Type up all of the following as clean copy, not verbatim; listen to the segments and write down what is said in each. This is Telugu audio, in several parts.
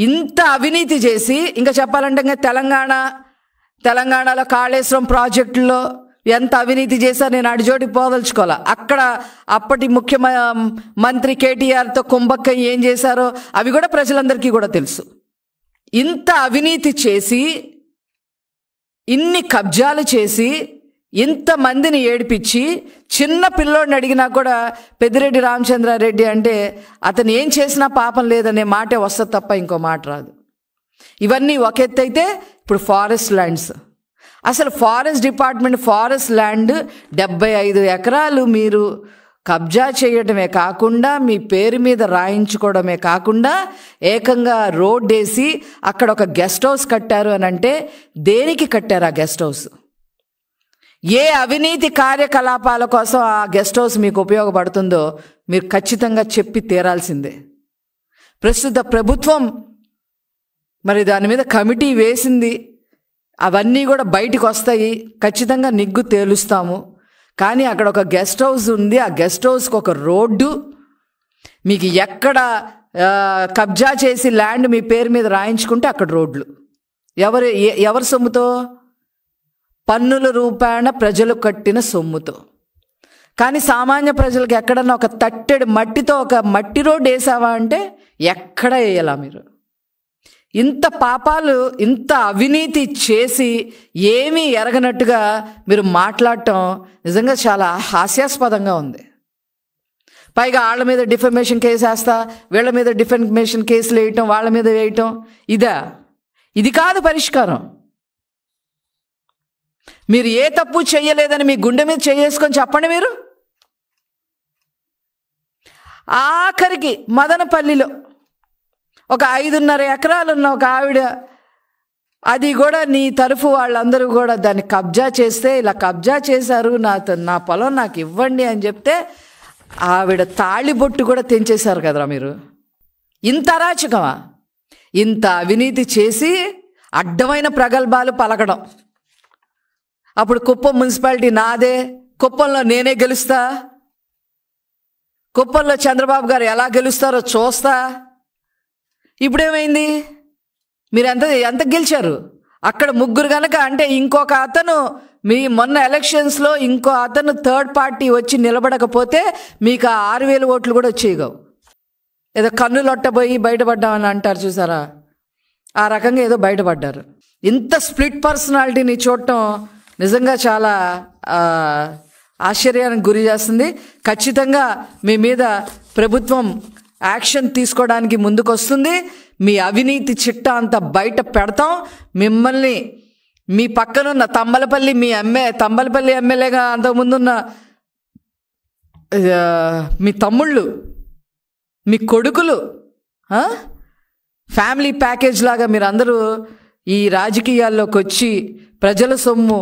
ఇంత అవినీతి చేసి ఇంకా చెప్పాలంటే ఇంకా తెలంగాణలో కాళేశ్వరం ప్రాజెక్టులో ఎంత అవినీతి చేశారు నేను అడిజోడికి పోదలుచుకోవాలా. అక్కడ అప్పటి ముఖ్యమంత్రి కేటీఆర్తో కుంభక్క ఏం చేశారో అవి కూడా ప్రజలందరికీ కూడా తెలుసు. ఇంత అవినీతి చేసి ఇన్ని కబ్జాలు చేసి ఇంతమందిని ఏడిపించి చిన్న పిల్లోడిని అడిగినా కూడా పెద్దిరెడ్డి రామచంద్రారెడ్డి అంటే అతను ఏం చేసినా పాపం లేదనే మాటే వస్తుంది తప్ప ఇంకో మాట రాదు. ఇవన్నీ ఒక ఎత్తు అయితే ఇప్పుడు ఫారెస్ట్ ల్యాండ్స్, అసలు ఫారెస్ట్ డిపార్ట్మెంట్ ఫారెస్ట్ ల్యాండ్ 75 ఎకరాలు మీరు కబ్జా చేయడమే కాకుండా మీ పేరు మీద రాయించుకోవడమే కాకుండా ఏకంగా రోడ్ వేసి అక్కడ ఒక గెస్ట్ హౌస్ కట్టారు అని అంటే దేనికి కట్టారు ఆ గెస్ట్ హౌస్? ఏ అవినీతి కార్యకలాపాల కోసం ఆ గెస్ట్ హౌస్ మీకు ఉపయోగపడుతుందో మీరు ఖచ్చితంగా చెప్పి తీరాల్సిందే. ప్రస్తుత ప్రభుత్వం మరి దాని మీద కమిటీ వేసింది, అవన్నీ కూడా బయటికి వస్తాయి, ఖచ్చితంగా నిగ్గు తేలుస్తాము. కానీ అక్కడ ఒక గెస్ట్ హౌస్ ఉంది, ఆ గెస్ట్ హౌస్కి ఒక రోడ్డు, మీకు ఎక్కడ కబ్జా చేసి ల్యాండ్ మీ పేరు మీద రాయించుకుంటే అక్కడ రోడ్లు. ఎవరి సొమ్ముతో? పన్నుల రూపాయన ప్రజలు కట్టిన సొమ్ముతో. కానీ సామాన్య ప్రజలకు ఎక్కడన్నా ఒక తట్టెడు మట్టితో ఒక మట్టి రోడ్డు వేసావా అంటే ఎక్కడ వేయాలా మీరు? ఇంత పాపాలు ఇంత అవినీతి చేసి ఏమీ ఎరగనట్టుగా మీరు మాట్లాడటం నిజంగా చాలా హాస్యాస్పదంగా ఉంది. పైగా వాళ్ళ మీద డిఫమేషన్ కేసు వేస్తా, వీళ్ళ మీద డిఫమేషన్ కేసులు వేయటం, వాళ్ళ మీద వేయటం, ఇది కాదు పరిష్కారం. మీరు ఏ తప్పు చెయ్యలేదని మీ గుండె మీద చేసుకొని చెప్పండి. మీరు ఆఖరికి మదనపల్లిలో ఒక 5.5 ఎకరాలున్న ఒక ఆవిడ, అది కూడా నీ తరఫు వాళ్ళందరూ కూడా దాన్ని కబ్జా చేస్తే, ఇలా కబ్జా చేశారు, నా పొలం నాకు ఇవ్వండి అని చెప్తే ఆవిడ తాళిబొట్టు కూడా తెంచేశారు కదరా మీరు. ఇంత అరాచకమా? ఇంత అవినీతి చేసి అడ్డమైన ప్రగల్భాలు పలకడం. అప్పుడు కుప్పం మున్సిపాలిటీ నాదే, కుప్పంలో నేనే గెలుస్తా, కుప్పంలో చంద్రబాబు గారు ఎలా గెలుస్తారో చూస్తా. ఇప్పుడేమైంది? మీరు ఎంత గెలిచారు? అక్కడ 3 కనుక అంటే ఇంకొక అతను మీ మొన్న ఎలక్షన్స్లో ఇంకో అతను థర్డ్ పార్టీ వచ్చి నిలబడకపోతే మీకు 6,000 ఓట్లు కూడా వచ్చేయగవు. ఏదో కన్నులొట్టబోయి బయటపడ్డామని అంటారు చూసారా, ఆ రకంగా ఏదో బయటపడ్డారు. ఇంత స్ప్లిట్ పర్సనాలిటీని చూడటం నిజంగా చాలా ఆశ్చర్యానికి గురి చేస్తుంది. ఖచ్చితంగా మీ మీద ప్రభుత్వం యాక్షన్ తీసుకోవడానికి ముందుకు వస్తుంది. మీ అవినీతి చిట్టా అంతా బయట పెడతాం. మిమ్మల్ని మీ పక్కనున్న తంబలపల్లి ఎమ్మెల్యేగా అంతకుముందున్న మీ తమ్ముళ్ళు, మీ కొడుకులు, ఫ్యామిలీ ప్యాకేజ్ లాగా మీరందరూ ఈ రాజకీయాల్లోకి వచ్చి ప్రజల సొమ్ము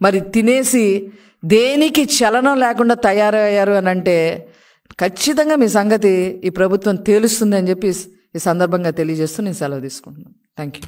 మరి తినేసి దేనికి చలనం లేకుండా తయారయ్యారు అని అంటే ఖచ్చితంగా మీ సంగతి ఈ ప్రభుత్వం తేలుస్తుంది అని చెప్పి ఈ సందర్భంగా తెలియజేస్తూ నేను సెలవు తీసుకుంటున్నాను. Thank you.